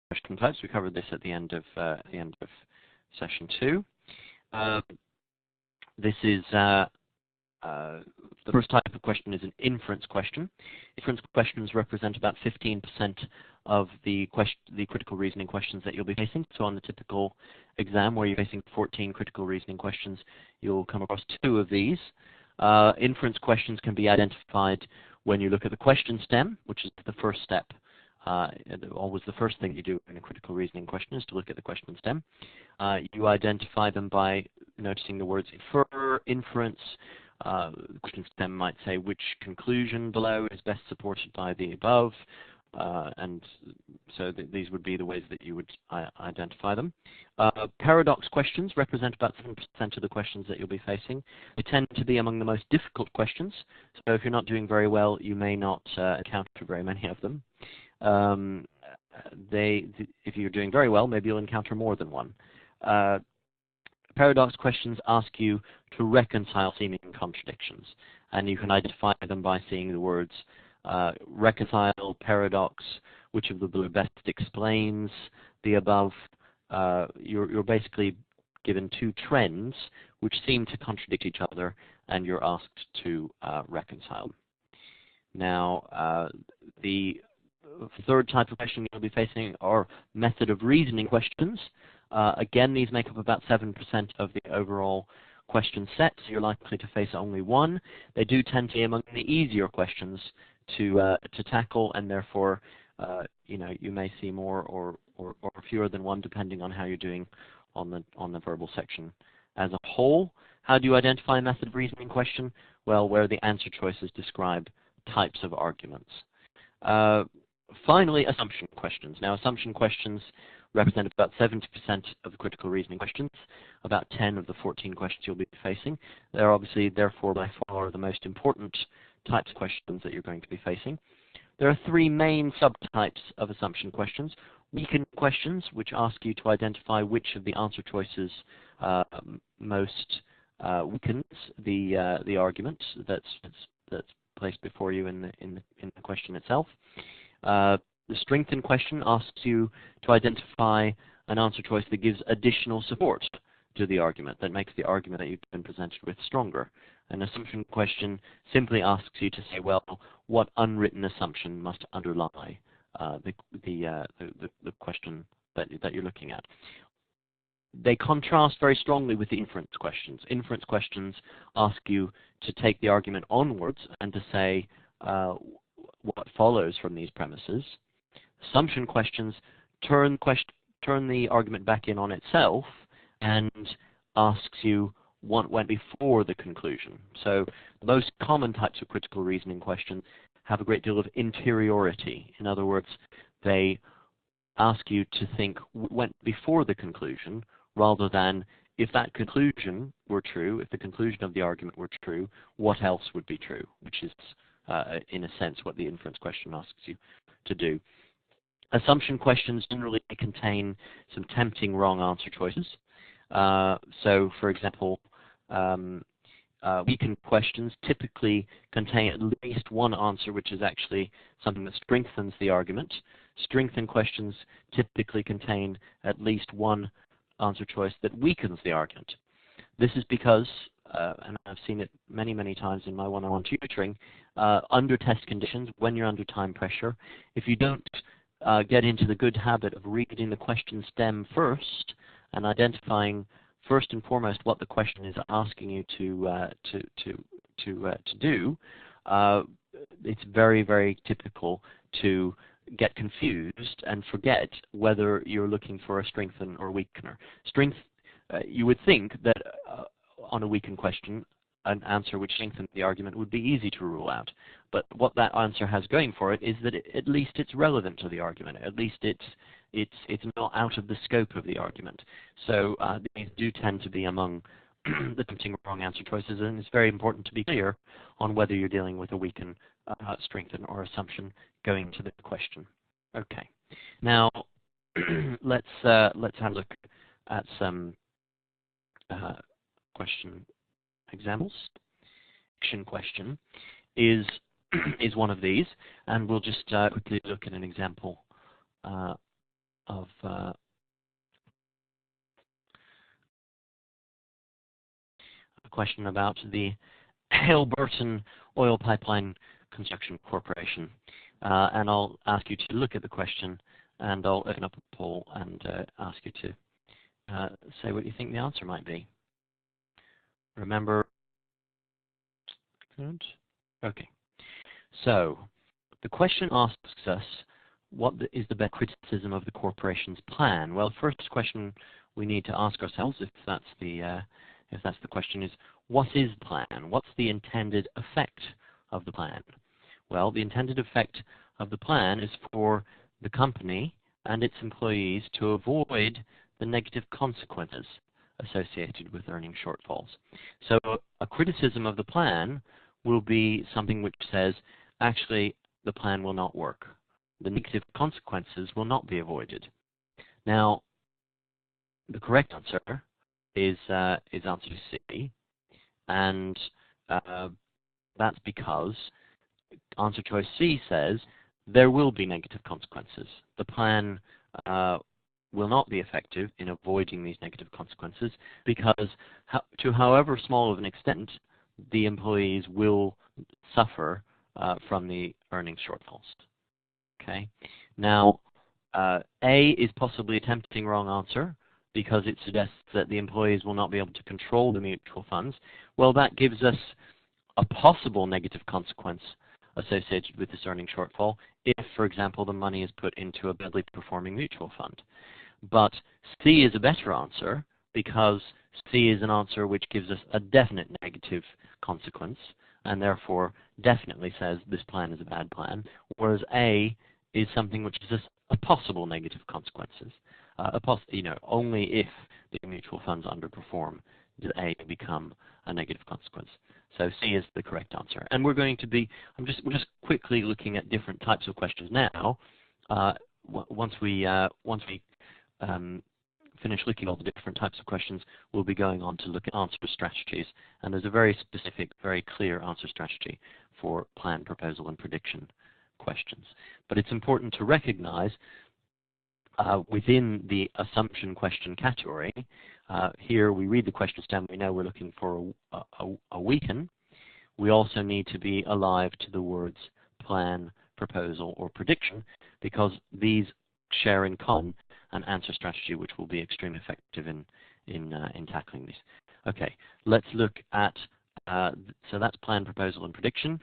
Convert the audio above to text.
question types. We covered this at the end of session 2. This is the first type of question is an inference question. Inference questions represent about 15% of the critical reasoning questions that you'll be facing. So on the typical exam where you're facing 14 critical reasoning questions, you'll come across 2 of these. Inference questions can be identified when you look at the question stem, which is the first step. Always the first thing you do in a critical reasoning question is to look at the question stem. You identify them by noticing the words infer, inference. The question stem might say which conclusion below is best supported by the above, and so these would be the ways that you would identify them. Paradox questions represent about 7% of the questions that you'll be facing. They tend to be among the most difficult questions, so if you're not doing very well, you may not encounter very many of them. If you're doing very well, maybe you'll encounter more than one. Paradox questions ask you to reconcile seeming contradictions, and you can identify them by seeing the words reconcile, paradox, which of the below best explains the above. You're basically given 2 trends which seem to contradict each other, and you're asked to reconcile them. Now, the third type of question you'll be facing are method of reasoning questions. Again, these make up about 7% of the overall question set, so you're likely to face only one. They do tend to be among the easier questions to tackle, and therefore, you may see more or fewer than one, depending on how you're doing on the verbal section as a whole. How do you identify a method of reasoning question? Well, where the answer choices describe types of arguments. Finally, assumption questions. Now, assumption questions represent about 70% of the critical reasoning questions, about 10 of the 14 questions you'll be facing. They're obviously, therefore, by far the most important types of questions that you're going to be facing. There are 3 main subtypes of assumption questions. Weakened questions, which ask you to identify which of the answer choices most weakens the argument that's placed before you in the question itself. The strengthened question asks you to identify an answer choice that gives additional support to the argument, that makes the argument that you've been presented with stronger. An assumption question simply asks you to say, well, what unwritten assumption must underlie the question that you're looking at. They contrast very strongly with the inference questions. Inference questions ask you to take the argument onwards and to say what follows from these premises. Assumption questions turn the argument back in on itself and asks you what went before the conclusion. So the most common types of critical reasoning questions have a great deal of interiority. In other words, they ask you to think what went before the conclusion, rather than if that conclusion were true, if the conclusion of the argument were true, what else would be true, which is, in a sense, what the inference question asks you to do. Assumption questions generally contain some tempting wrong answer choices. So, for example, weakened questions typically contain at least one answer which is actually something that strengthens the argument. Strengthened questions typically contain at least one answer choice that weakens the argument. This is because, and I've seen it many, many times in my one-on-one tutoring, under test conditions, when you're under time pressure, if you don't get into the good habit of reading the question stem first and identifying first and foremost what the question is asking you to do, it's very, very typical to get confused and forget whether you're looking for a strengthen or weakener. You would think that on a weakened question, an answer which strengthens the argument would be easy to rule out. But what that answer has going for it is that at least it's relevant to the argument. At least it's not out of the scope of the argument. So these do tend to be among the tempting wrong answer choices, and it's very important to be clear on whether you're dealing with a weaken, strengthen, or assumption going to the question. Okay. Now let's have a look at some question examples. Action question is one of these, and we'll just quickly look at an example a question about the Halliburton Oil Pipeline Construction Corporation. And I'll ask you to look at the question, and I'll open up a poll and ask you to say what you think the answer might be. Remember, good. Okay. So the question asks us, what is the best criticism of the corporation's plan? Well, first question we need to ask ourselves, if that's the question, is what is the plan? What's the intended effect of the plan? Well, the intended effect of the plan is for the company and its employees to avoid the negative consequences associated with earning shortfalls. So a criticism of the plan will be something which says, actually, the plan will not work. The negative consequences will not be avoided. Now, the correct answer is answer C, and that's because answer choice C says there will be negative consequences. The plan will not be effective in avoiding these negative consequences because to however small of an extent, the employees will suffer from the earnings shortfalls. Okay. Now, A is possibly a tempting wrong answer because it suggests that the employees will not be able to control the mutual funds. Well, that gives us a possible negative consequence associated with this earning shortfall if, for example, the money is put into a badly performing mutual fund. But C is a better answer because C is an answer which gives us a definite negative consequence and therefore definitely says this plan is a bad plan, whereas A is something which is a possible negative consequences. Only if the mutual funds underperform does A become a negative consequence. So C is the correct answer. And we're going to be, we're just quickly looking at different types of questions now. Once we finish looking at all the different types of questions, we'll be going on to look at answer strategies. And there's a very specific, very clear answer strategy for plan, proposal, and prediction questions. But it's important to recognize within the assumption question category, here we read the question stem, we know we're looking for a weaken. We also need to be alive to the words plan, proposal, or prediction because these share in common an answer strategy which will be extremely effective in tackling these. Okay, let's look at, so that's plan, proposal, and prediction.